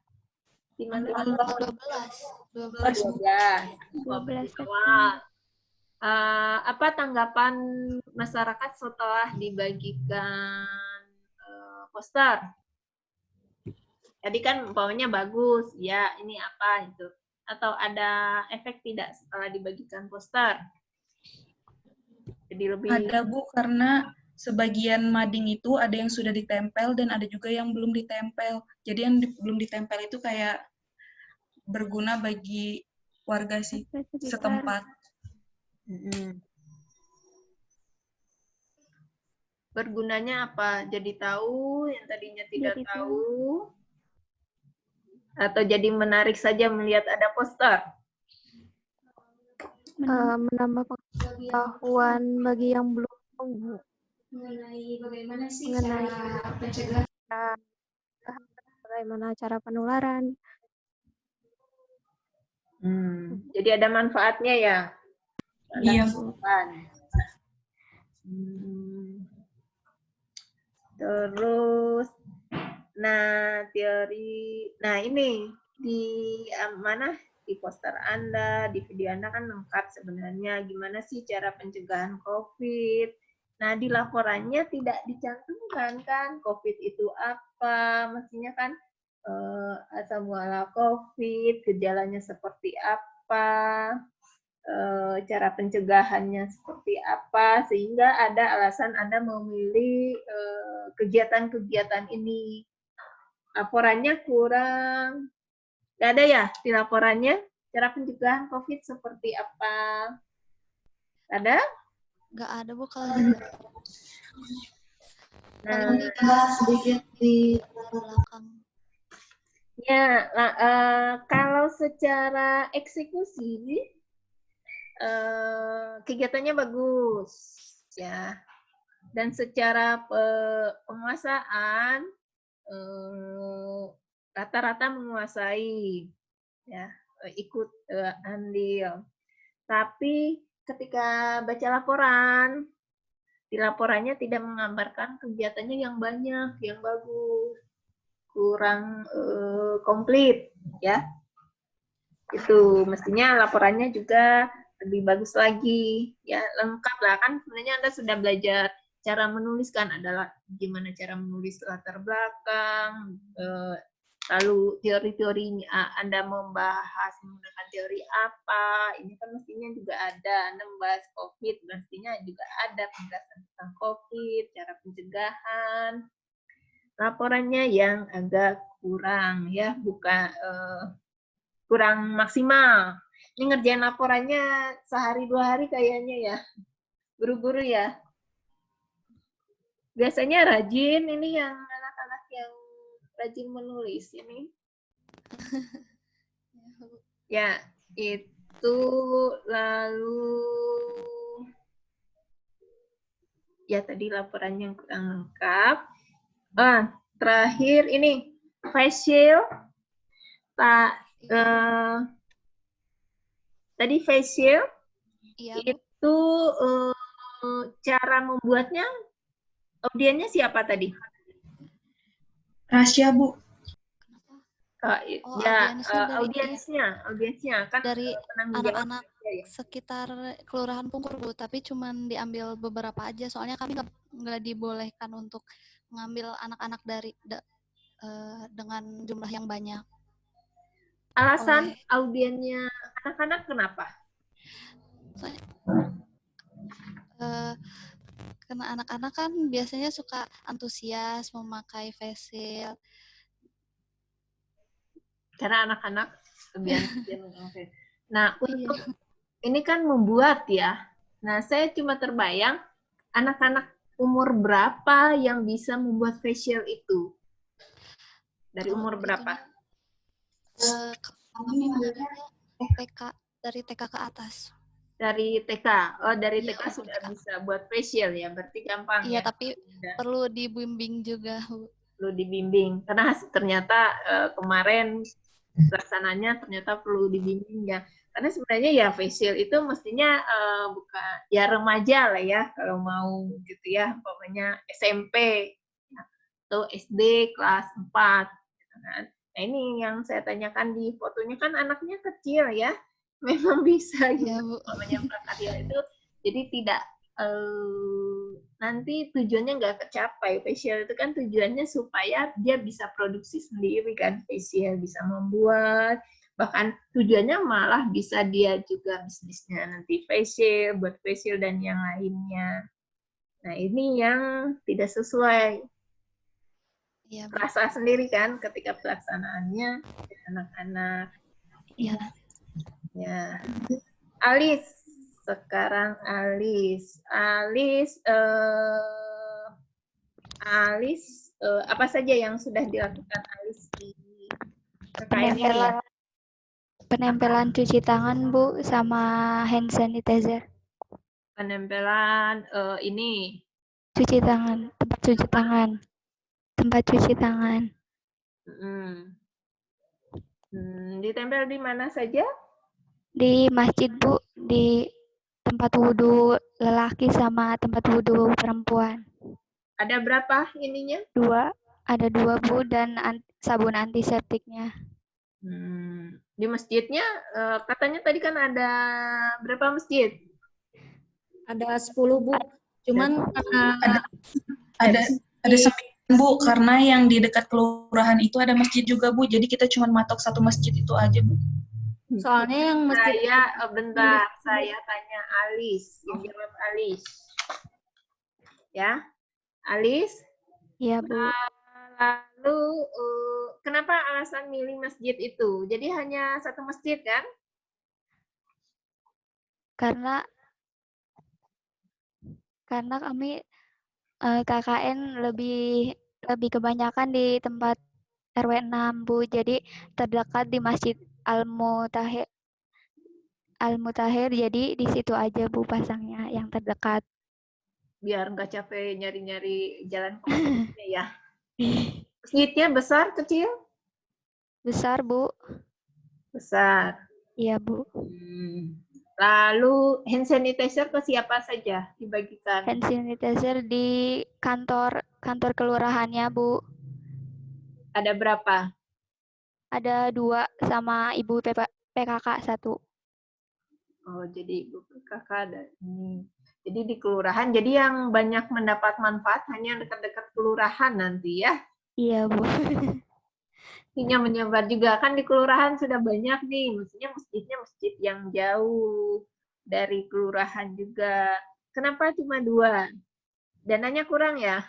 Di mana? 12. 12 awal. Apa tanggapan masyarakat setelah dibagikan poster? Tadi kan umpamanya bagus, ya ini apa itu? Atau ada efek tidak setelah dibagikan poster? Jadi lebih Ada, Bu, karena sebagian mading itu ada yang sudah ditempel dan ada juga yang belum ditempel. Jadi yang belum ditempel itu kayak berguna bagi warga setempat. Bergunanya apa? Jadi tahu yang tadinya tidak Jadi tahu, atau jadi menarik saja melihat ada poster? menambah pengetahuan bagi yang belum tahu mengenai bagaimana cara penularan. Jadi ada manfaatnya ya? Iya, Bu. Terus, nah ini di mana di poster Anda, di video Anda kan lengkap sebenarnya gimana sih cara pencegahan COVID. Nah di laporannya tidak dicantumkan kan COVID itu apa, mestinya kan asal muasal COVID, gejalanya seperti apa, cara pencegahannya seperti apa, sehingga ada alasan Anda memilih kegiatan-kegiatan ini. Laporannya kurang, nggak ada ya di laporannya? Cara pencegahan COVID seperti apa? Ada? Nggak ada, Bu, kalau di Nah, sedikit di belakang. ya, kalau secara eksekusi kegiatannya bagus, ya. Dan secara penguasaan rata-rata menguasai, ya, ikut andil. Tapi ketika baca laporan, di laporannya tidak menggambarkan kegiatannya yang banyak, yang bagus, kurang komplit, ya. Itu mestinya laporannya juga lebih bagus lagi, ya, lengkap lah kan. Sebenarnya Anda sudah belajar cara menuliskan, adalah gimana cara menulis latar belakang, lalu teori-teorinya Anda membahas menggunakan teori apa, ini kan mestinya juga ada. Anda membahas COVID, mestinya juga ada penjelasan tentang COVID, cara pencegahan. Laporannya yang agak kurang, ya, bukan kurang maksimal. Ini ngerjain laporannya sehari 2 hari kayaknya ya, buru-buru ya. Biasanya rajin ini yang anak-anak yang rajin menulis ini. Ya, itu lalu ya tadi laporannya yang kurang lengkap. Terakhir ini facial. Tadi facial Iya, Bu. itu cara membuatnya, audiennya siapa tadi? Rasya, Bu. Audiensnya kan dari penanggung jawab anak-anak ya. sekitar Kelurahan Pungkur, Bu, tapi cuman diambil beberapa aja, soalnya kami nggak dibolehkan untuk mengambil anak-anak dari dengan jumlah yang banyak. Alasan audiennya anak-anak kenapa? Karena anak-anak kan biasanya suka antusias memakai face shield. Karena anak-anak Nah, untuk ini kan membuat ya. Nah, saya cuma terbayang anak-anak umur berapa yang bisa membuat facial itu? Dari umur berapa? Kami mengambilnya TK, dari TK ke atas. Dari TK. Oh, dari TK sudah bisa buat facial ya, berarti gampang ya. Iya, tapi perlu dibimbing juga, Bu. Perlu dibimbing, karena ternyata kemarin pelaksananya ternyata perlu dibimbing ya. Karena sebenarnya ya facial itu mestinya bukan ya remaja lah ya, kalau mau gitu ya, pokoknya SMP atau SD kelas 4 gitu kan. Nah, ini yang saya tanyakan di fotonya kan anaknya kecil ya. Memang bisa ya, gitu. Bu. Namanya prakarya itu jadi tidak nanti tujuannya nggak tercapai. Facial itu kan tujuannya supaya dia bisa produksi sendiri kan, facial bisa membuat, bahkan tujuannya malah bisa dia juga bisnisnya nanti facial, buat facial dan yang lainnya. Nah, ini yang tidak sesuai. Ya, Rasa sendiri kan ketika pelaksanaannya anak-anak. Iya. Ya. Alis, sekarang Alis. Alis, apa saja yang sudah dilakukan Alis di KKN ini ya? Penempelan cuci tangan, Bu, sama hand sanitizer. Penempelan ini. Cuci tangan, tempat cuci tangan. Tempat cuci tangan. Ditempel di mana saja? Di masjid, Bu, di tempat wudhu lelaki sama tempat wudhu perempuan. Ada berapa ininya? 2, ada 2, Bu, dan sabun antiseptiknya. Di masjidnya katanya tadi kan ada berapa masjid? Ada 10, Bu. Cuman ada 9, Bu, karena yang di dekat kelurahan itu ada masjid juga, Bu. Jadi kita cuma matok satu masjid itu aja, Bu. Soalnya yang masjid saya tanya Alis, yang jawab Alis. Ya, Alis? Iya, Bu. Lalu kenapa alasan milih masjid itu? Jadi hanya satu masjid kan? Karena kami KKN lebih kebanyakan di tempat RW 6, Bu. Jadi terdekat di Masjid Al-Mutahir, jadi di situ aja, Bu, pasangnya yang terdekat. Biar nggak capek nyari-nyari jalan ke masjidnya ya. Masjidnya besar, kecil? Besar, Bu. Besar. Iya, Bu. Lalu hand sanitizer ke siapa saja dibagikan? Hand sanitizer di kantor kelurahannya, Bu. Ada berapa? Ada 2 sama Ibu PKK 1. Oh, jadi Ibu PKK ada ini. Jadi di kelurahan, jadi yang banyak mendapat manfaat hanya dekat-dekat kelurahan nanti ya? Iya, Bu. Ini menyebar juga, kan di kelurahan sudah banyak nih, maksudnya masjidnya masjid yang jauh dari kelurahan juga. Kenapa cuma 2? Dananya kurang ya?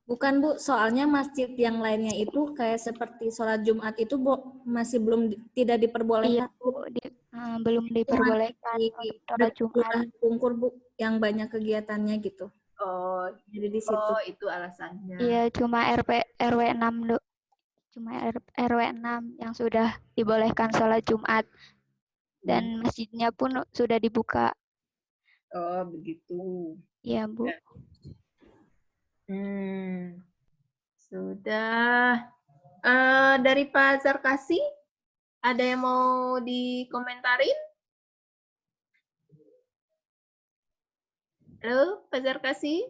Bukan, Bu, soalnya masjid yang lainnya itu kayak seperti sholat Jumat itu masih tidak diperbolehkan. Iya, Bu. Belum diperbolehkan untuk sholat Jumat. Pungkur, Bu, yang banyak kegiatannya gitu. Oh, jadi di situ. Oh, itu alasannya. Iya, cuma RW 6, cuma RW 6 yang sudah dibolehkan sholat Jumat. Dan masjidnya pun sudah dibuka. Oh, begitu. Iya, Bu. Sudah. Dari Pak Zarkasi, ada yang mau dikomentarin? Halo, Pak Zarkasi?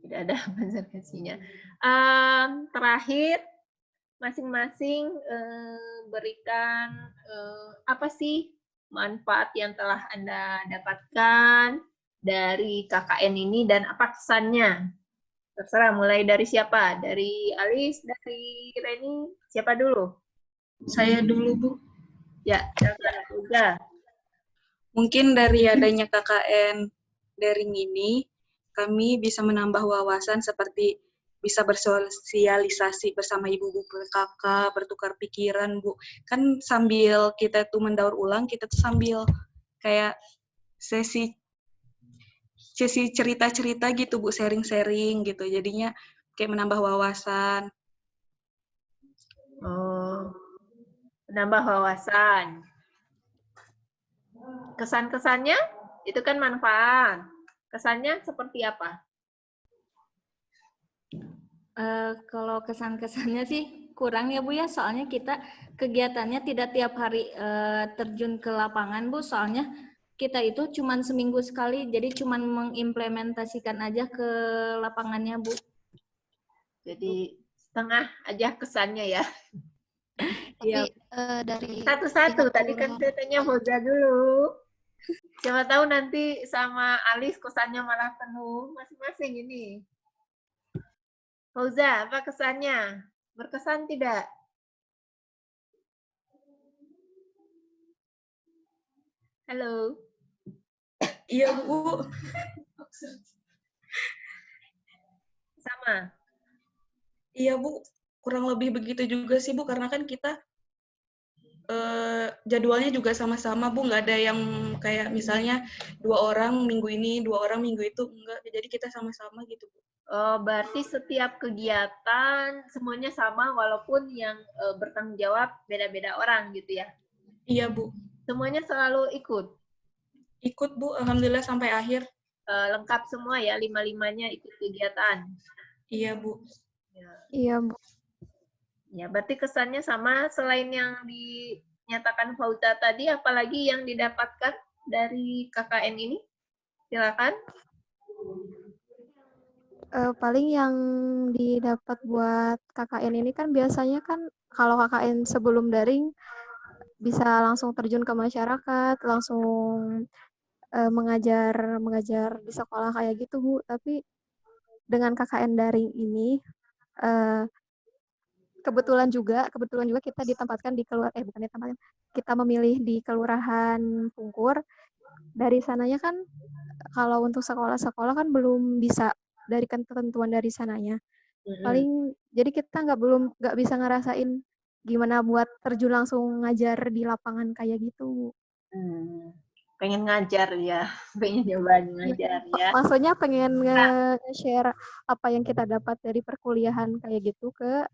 Tidak ada Pak Zarkasinya. Terakhir, masing-masing berikan apa sih manfaat yang telah Anda dapatkan dari KKN ini dan apa kesannya? Terserah, mulai dari siapa? Dari Alis, dari Reni, siapa dulu? Saya dulu, Bu. Ya, silakan juga. Mungkin dari adanya KKN daring ini, kami bisa menambah wawasan seperti bisa bersosialisasi bersama ibu-ibu kakak, bertukar pikiran, Bu. Kan sambil kita tuh mendaur ulang, kita tuh sambil kayak sesi cerita-cerita gitu, Bu, sharing-sharing gitu. Jadinya kayak menambah wawasan. Oh, menambah wawasan. Kesan-kesannya itu kan manfaat. Kesannya seperti apa? Kalau kesan-kesannya sih kurang ya Bu ya, soalnya kita kegiatannya tidak tiap hari terjun ke lapangan Bu, soalnya kita itu cuman seminggu sekali, jadi cuman mengimplementasikan aja ke lapangannya Bu. Jadi setengah aja kesannya ya. Tapi dari Satu-satu, pihak tadi kan kelurahan, katanya Hoza dulu. Siapa tahu nanti sama Alis kesannya malah penuh masing-masing ini. Hoza, apa kesannya? Berkesan tidak? Halo. Iya, Bu. Sama. Iya, Bu. Kurang lebih begitu juga sih, Bu, karena kan kita jadwalnya juga sama-sama, Bu. Nggak ada yang kayak misalnya 2 orang minggu ini, 2 orang minggu itu. Enggak. Jadi kita sama-sama gitu, Bu. Oh, berarti setiap kegiatan semuanya sama walaupun yang bertanggung jawab beda-beda orang gitu ya? Iya, Bu. Semuanya selalu ikut? Ikut, Bu. Alhamdulillah sampai akhir. Lengkap semua ya, 5-5-nya ikut kegiatan? Iya, Bu. Iya, Bu. Ya, berarti kesannya sama. Selain yang dinyatakan Fauza tadi, apalagi yang didapatkan dari KKN ini? Silakan. Paling yang didapat buat KKN ini kan biasanya kan kalau KKN sebelum daring bisa langsung terjun ke masyarakat, langsung mengajar di sekolah kayak gitu, Bu. Tapi dengan KKN daring ini kebetulan juga kita ditempatkan di kita memilih di Kelurahan Pungkur. Dari sananya kan kalau untuk sekolah-sekolah kan belum bisa dari ketentuan dari sananya. Paling jadi kita nggak bisa ngerasain gimana buat terjun langsung ngajar di lapangan kayak gitu. Pengen ngajar ya, pengen nyoba ngajar ya. Maksudnya pengen nge-share apa yang kita dapat dari perkuliahan kayak gitu ke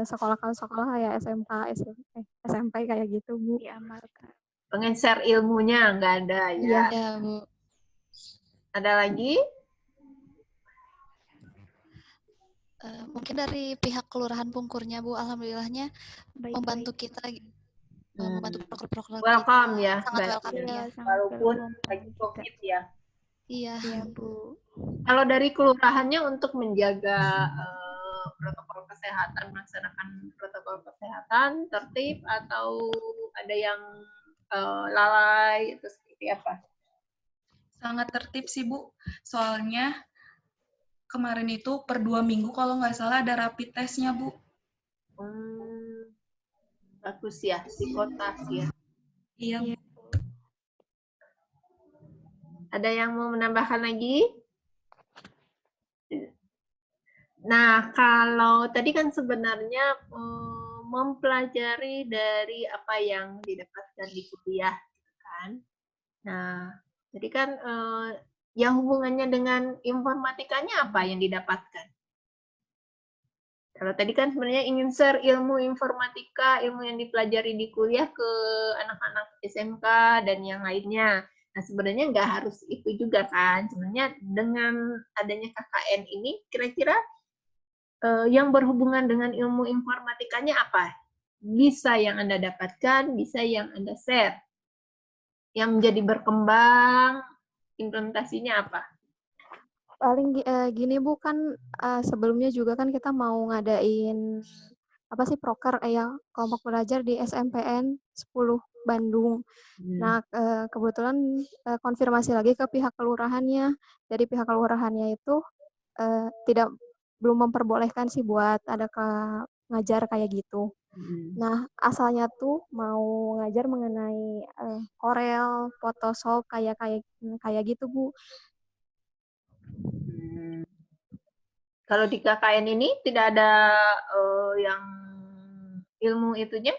sekolah-sekolah ya SMK, SMP kayak gitu, Bu. Diamalkan. Pengen share ilmunya, nggak ada ya? ya Bu. Ada lagi? Mungkin dari pihak Kelurahan Pungkurnya Bu, alhamdulillahnya membantu kita, membantu proker-proker Welcome ya, sangat berarti welcome ya. ya. Walaupun lagi COVID ya. Iya. Iya, Bu. Kalau dari kelurahannya untuk menjaga protokol kesehatan, melaksanakan protokol kesehatan, tertib atau ada yang lalai itu seperti apa? Sangat tertib sih, Bu. Soalnya kemarin itu per 2 minggu kalau nggak salah ada rapid test-nya, Bu. Bagus ya, di kota sih ya. Iya, Bu. Ada yang mau menambahkan lagi? Nah, kalau tadi kan sebenarnya mempelajari dari apa yang didapatkan di kuliah, kan? Nah, jadi kan yang hubungannya dengan informatikanya apa yang didapatkan? Kalau tadi kan sebenarnya ingin share ilmu informatika, ilmu yang dipelajari di kuliah ke anak-anak SMK dan yang lainnya. Nah, sebenarnya nggak harus itu juga kan. Sebenarnya dengan adanya KKN ini, kira-kira yang berhubungan dengan ilmu informatikanya apa? Bisa yang Anda dapatkan, bisa yang Anda share. Yang menjadi berkembang, implementasinya apa? Paling gini Bu, kan sebelumnya juga kan kita mau ngadain apa sih proker ya kelompok belajar di SMPN 10 Bandung. Nah, kebetulan konfirmasi lagi ke pihak kelurahannya. Dari pihak kelurahannya itu belum memperbolehkan sih buat ada ngajar kayak gitu. Nah, asalnya tuh mau ngajar mengenai Corel, Photoshop kayak gitu, Bu. Kalau di KKN ini tidak ada yang ilmu itunya?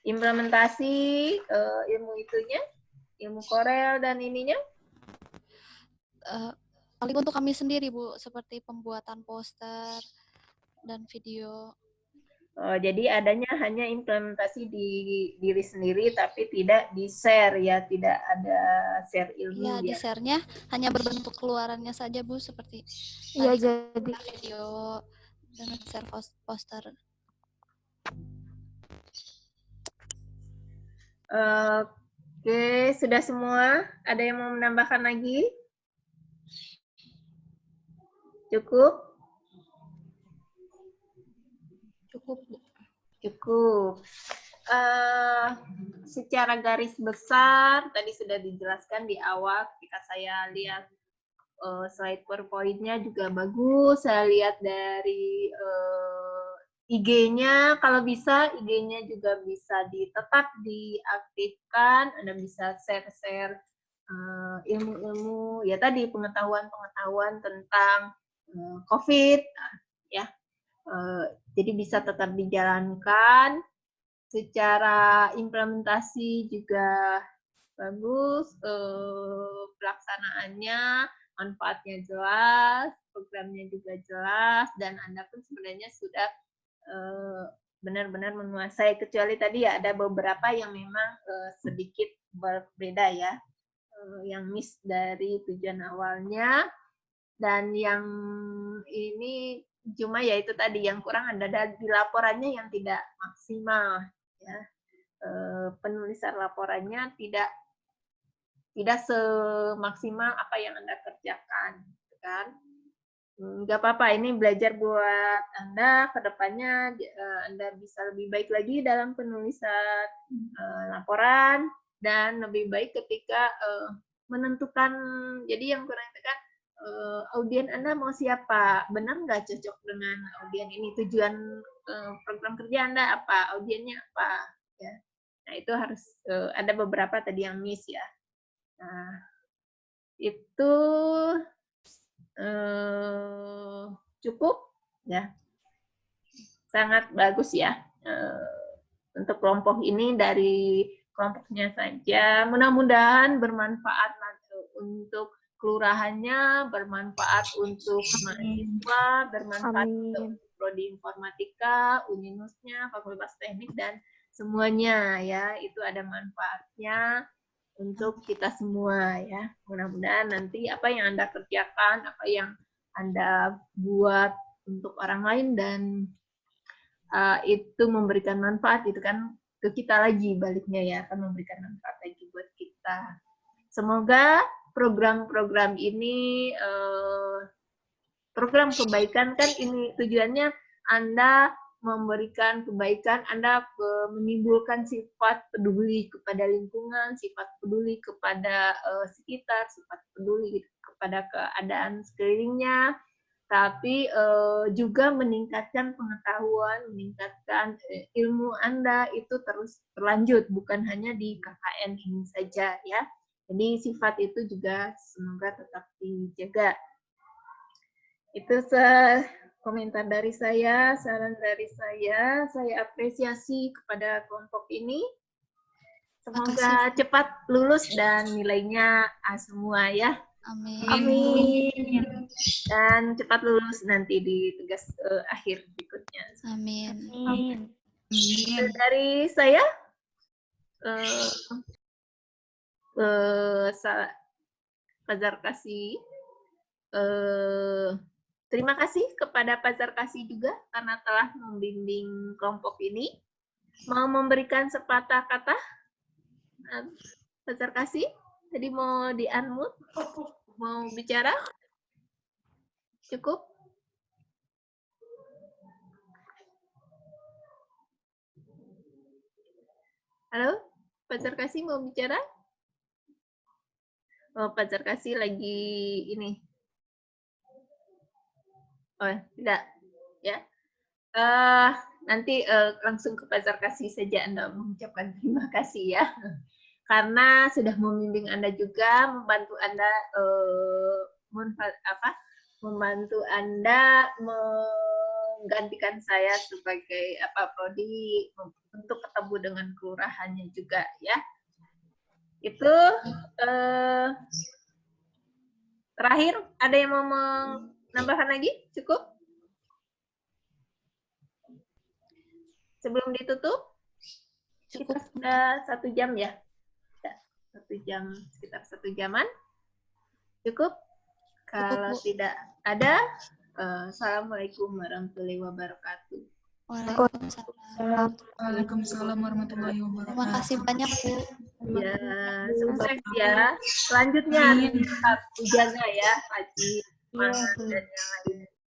Implementasi ilmu itunya? Ilmu Corel dan ininya? Paling untuk kami sendiri, Bu, seperti pembuatan poster dan video. Jadi adanya hanya implementasi di diri sendiri, tapi tidak di-share ya, tidak ada share ilmu. Iya, ya. di-share-nya hanya berbentuk keluarannya saja, Bu, seperti Iya, jadi video dan share poster. Oke, sudah semua? Ada yang mau menambahkan lagi? Cukup? Cukup, Bu. Cukup. Secara garis besar, tadi sudah dijelaskan di awal ketika saya lihat slide PowerPoint-nya juga bagus. Saya lihat dari IG-nya, kalau bisa IG-nya juga bisa tetap diaktifkan. Anda bisa share-share ilmu-ilmu, ya tadi pengetahuan-pengetahuan tentang COVID, ya. Jadi bisa tetap dijalankan. Secara implementasi juga bagus, pelaksanaannya, manfaatnya jelas, programnya juga jelas, dan Anda pun sebenarnya sudah benar-benar menguasai, kecuali tadi ya ada beberapa yang memang sedikit berbeda ya, yang miss dari tujuan awalnya, dan yang ini cuma ya itu tadi yang kurang ada di laporannya yang tidak maksimal ya, penulisan laporannya tidak semaksimal apa yang Anda kerjakan, kan? Nggak apa-apa, ini belajar buat Anda ke depannya, Anda bisa lebih baik lagi dalam penulisan laporan, dan lebih baik ketika menentukan, jadi yang kurang itu kan audien Anda mau siapa, benar nggak cocok dengan audien ini, tujuan program kerja Anda apa, audiennya apa, ya. Nah itu harus ada beberapa tadi yang miss ya. Nah itu cukup ya, sangat bagus ya untuk kelompok ini, dari kelompoknya saja mudah-mudahan bermanfaat untuk kelurahannya, bermanfaat untuk mahasiswa, bermanfaat untuk prodi informatika, UNINUS-nya, Fakultas Teknik, dan semuanya ya, itu ada manfaatnya untuk kita semua ya. Mudah-mudahan nanti apa yang Anda kerjakan, apa yang Anda buat untuk orang lain, dan itu memberikan manfaat, itu kan ke kita lagi baliknya ya, akan memberikan manfaat lagi buat kita. Semoga program-program ini, program kebaikan kan ini tujuannya Anda memberikan kebaikan, Anda menimbulkan sifat peduli kepada lingkungan, sifat peduli kepada sekitar, sifat peduli kepada keadaan sekelilingnya, tapi juga meningkatkan pengetahuan, meningkatkan ilmu Anda itu terus berlanjut, bukan hanya di KKN ini saja ya. Jadi sifat itu juga semoga tetap dijaga. Itu komentar dari saya, saran dari saya apresiasi kepada kelompok ini. Semoga cepat lulus dan nilainya A semua ya. Amin. Amin. Dan cepat lulus nanti di tugas akhir berikutnya. Amin. Dari saya, Pak Zarkasi. Terima kasih kepada Pak Zarkasi juga karena telah membimbing kelompok ini. Mau memberikan sepatah kata, Pak Zarkasi? Tadi mau di-unmute? Mau bicara? Cukup? Halo? Pak Zarkasi mau bicara? Oh, Pak Zarkasi lagi ini. Oh, tidak. Ya. Nanti langsung ke Pak Zarkasi saja Anda mengucapkan terima kasih ya. Karena sudah membimbing Anda juga, membantu Anda membantu Anda menggantikan saya sebagai prodi untuk ketemu dengan kelurahannya juga ya. Itu terakhir ada yang mau menambahkan lagi? Cukup? Sebelum ditutup? Kita sudah 1 jam ya? 1 jam, sekitar 1 jaman. Cukup? Kalau tidak ada, Assalamualaikum warahmatullahi wabarakatuh. Waalaikumsalam warahmatullahi wabarakatuh. Terima kasih banyak, Bu. Ya, sukses ya. Selanjutnya tetap jaga ya, Haji, semangat dan yang lain.